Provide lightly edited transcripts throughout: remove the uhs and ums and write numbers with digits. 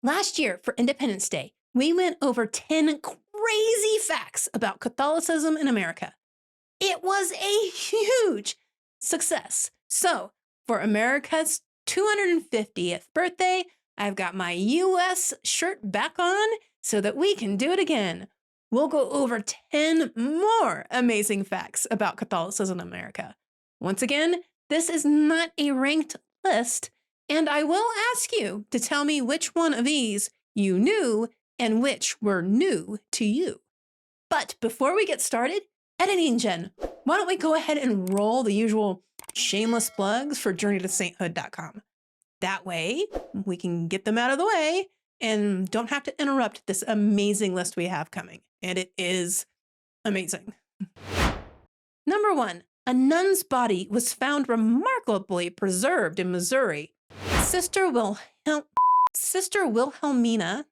Last year for Independence Day, we went over 10 crazy facts about Catholicism in America. It was a huge success. So, for America's 250th birthday, I've got my US shirt back on so that we can do it again. We'll go over 10 more amazing facts about Catholicism in America. Once again, this is not a ranked list, and I will ask you to tell me which one of these you knew and which were new to you. But before we get started, Editing Jen, why don't we go ahead and roll the usual shameless plugs for journeytosainthood.com. That way, we can get them out of the way and don't have to interrupt this amazing list we have coming. And it is amazing. Number 1, a nun's body was found remarkably preserved in Missouri. Sister Wilhelmina, Sister Wilhelmina,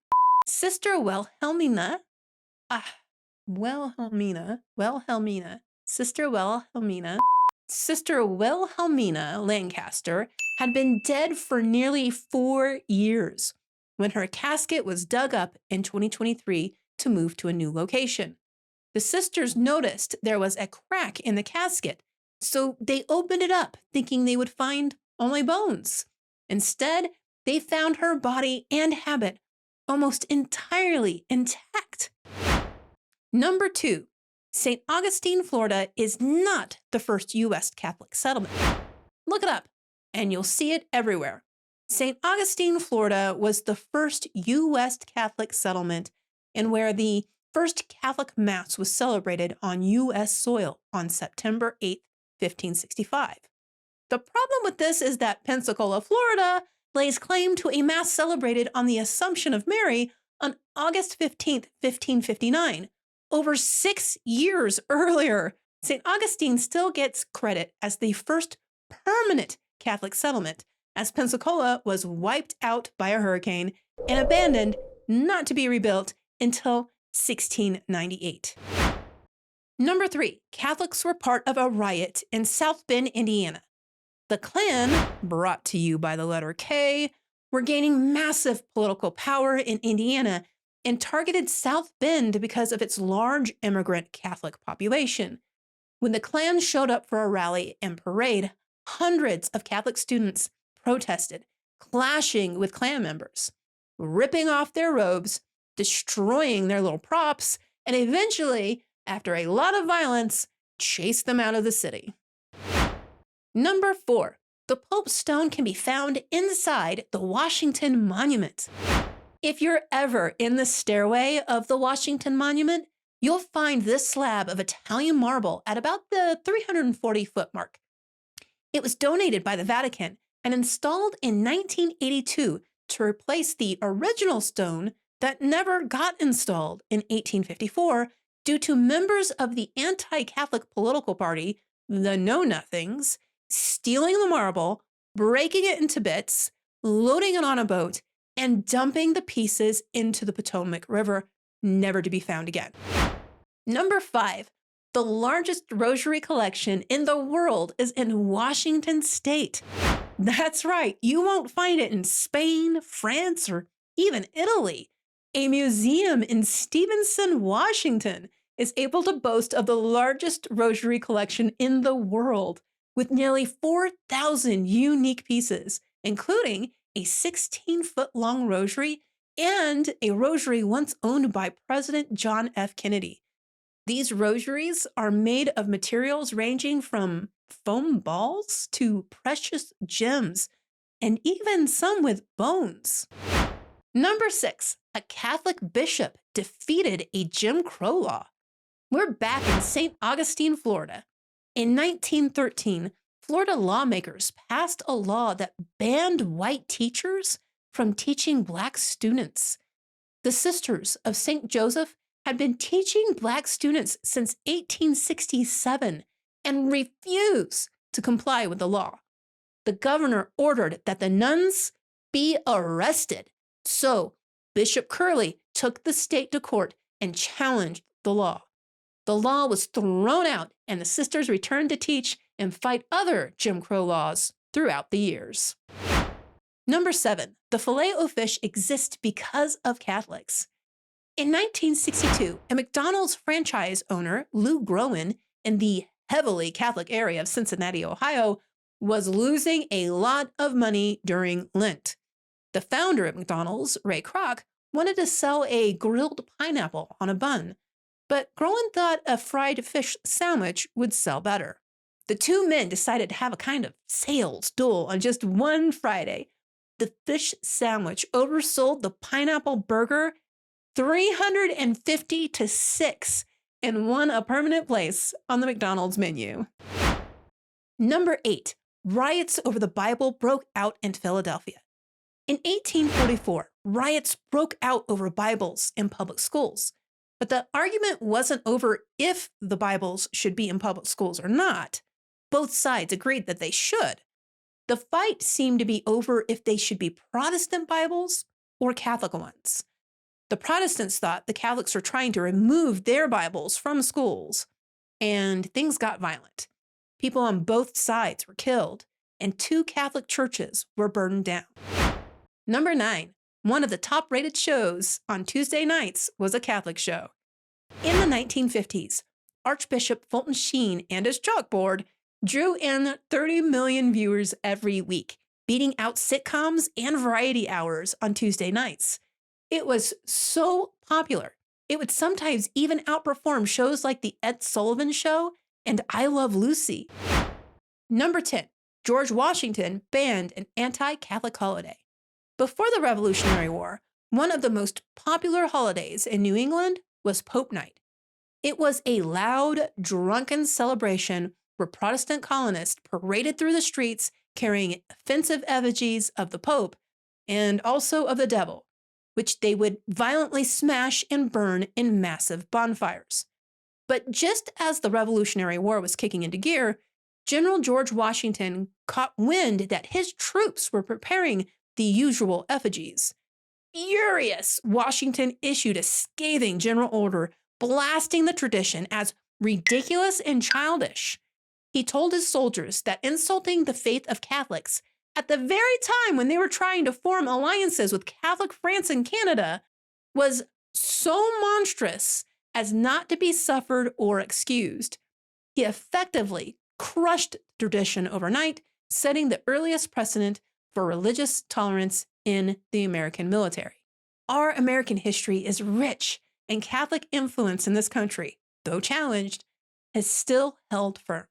Sister Wilhelmina Lancaster had been dead for nearly 4 years when her casket was dug up in 2023 to move to a new location. The sisters noticed there was a crack in the casket, so they opened it up thinking they would find only bones. Instead, they found her body and habit almost entirely intact. Number 2, St. Augustine, Florida is not the first U.S. Catholic settlement. Look it up, and you'll see it everywhere. St. Augustine, Florida was the first U.S. Catholic settlement and where the first Catholic Mass was celebrated on U.S. soil on September 8, 1565. The problem with this is that Pensacola, Florida, lays claim to a Mass celebrated on the Assumption of Mary on August 15, 1559. Over 6 years earlier, St. Augustine still gets credit as the first permanent Catholic settlement, as Pensacola was wiped out by a hurricane and abandoned, not to be rebuilt until 1698. Number 3, Catholics were part of a riot in South Bend, Indiana. The Klan, brought to you by the letter K, were gaining massive political power in Indiana and targeted South Bend because of its large immigrant Catholic population. When the Klan showed up for a rally and parade, hundreds of Catholic students protested, clashing with Klan members, ripping off their robes, destroying their little props, and eventually, after a lot of violence, chased them out of the city. Number 4, the Pope's stone can be found inside the Washington Monument. If you're ever in the stairway of the Washington Monument, you'll find this slab of Italian marble at about the 340-foot mark. It was donated by the Vatican and installed in 1982 to replace the original stone that never got installed in 1854 due to members of the anti-Catholic political party, the Know Nothings, stealing the marble, breaking it into bits, loading it on a boat, and dumping the pieces into the Potomac River, never to be found again. Number 5, the largest rosary collection in the world is in Washington State. That's right, you won't find it in Spain, France, or even Italy. A museum in Stevenson, Washington is able to boast of the largest rosary collection in the world, with nearly 4,000 unique pieces, including a 16-foot-long rosary and a rosary once owned by President John F. Kennedy. These rosaries are made of materials ranging from foam balls to precious gems, and even some with bones. Number 6, a Catholic bishop defeated a Jim Crow law. We're back in St. Augustine, Florida. In 1913, Florida lawmakers passed a law that banned white teachers from teaching Black students. The Sisters of St. Joseph had been teaching Black students since 1867 and refused to comply with the law. The governor ordered that the nuns be arrested. So Bishop Curley took the state to court and challenged the law. The law was thrown out, and the sisters returned to teach and fight other Jim Crow laws throughout the years. Number 7, the Filet-O-Fish exists because of Catholics. In 1962, a McDonald's franchise owner, Lou Groen, in the heavily Catholic area of Cincinnati, Ohio, was losing a lot of money during Lent. The founder of McDonald's, Ray Kroc, wanted to sell a grilled pineapple on a bun, but Groen thought a fried fish sandwich would sell better. The two men decided to have a kind of sales duel on just one Friday. The fish sandwich oversold the pineapple burger 350 to 6 and won a permanent place on the McDonald's menu. Number 8, riots over the Bible broke out in Philadelphia. In 1844, riots broke out over Bibles in public schools. But the argument wasn't over if the Bibles should be in public schools or not. Both sides agreed that they should. The fight seemed to be over if they should be Protestant Bibles or Catholic ones. The Protestants thought the Catholics were trying to remove their Bibles from schools, and things got violent. People on both sides were killed, and 2 Catholic churches were burned down. Number 9, one of the top-rated shows on Tuesday nights was a Catholic show. In the 1950s, Archbishop Fulton Sheen and his chalkboard drew in 30 million viewers every week, beating out sitcoms and variety hours on Tuesday nights. It was so popular, it would sometimes even outperform shows like The Ed Sullivan Show and I Love Lucy. Number 10, George Washington banned an anti-Catholic holiday. Before the Revolutionary War, one of the most popular holidays in New England was Pope Night. It was a loud, drunken celebration where Protestant colonists paraded through the streets carrying offensive effigies of the Pope and also of the devil, which they would violently smash and burn in massive bonfires. But just as the Revolutionary War was kicking into gear, General George Washington caught wind that his troops were preparing the usual effigies. Furious, Washington issued a scathing general order blasting the tradition as ridiculous and childish. He told his soldiers that insulting the faith of Catholics at the very time when they were trying to form alliances with Catholic France and Canada was so monstrous as not to be suffered or excused. He effectively crushed tradition overnight, setting the earliest precedent for religious tolerance in the American military. Our American history is rich, and Catholic influence in this country, though challenged, has still held firm.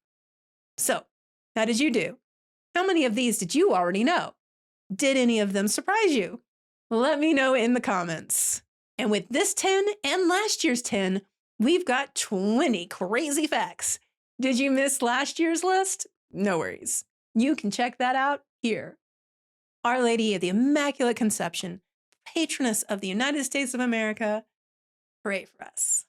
So, how did you do? How many of these did you already know? Did any of them surprise you? Let me know in the comments. And with this 10 and last year's 10, we've got 20 crazy facts. Did you miss last year's list? No worries. You can check that out here. Our Lady of the Immaculate Conception, patroness of the United States of America, pray for us.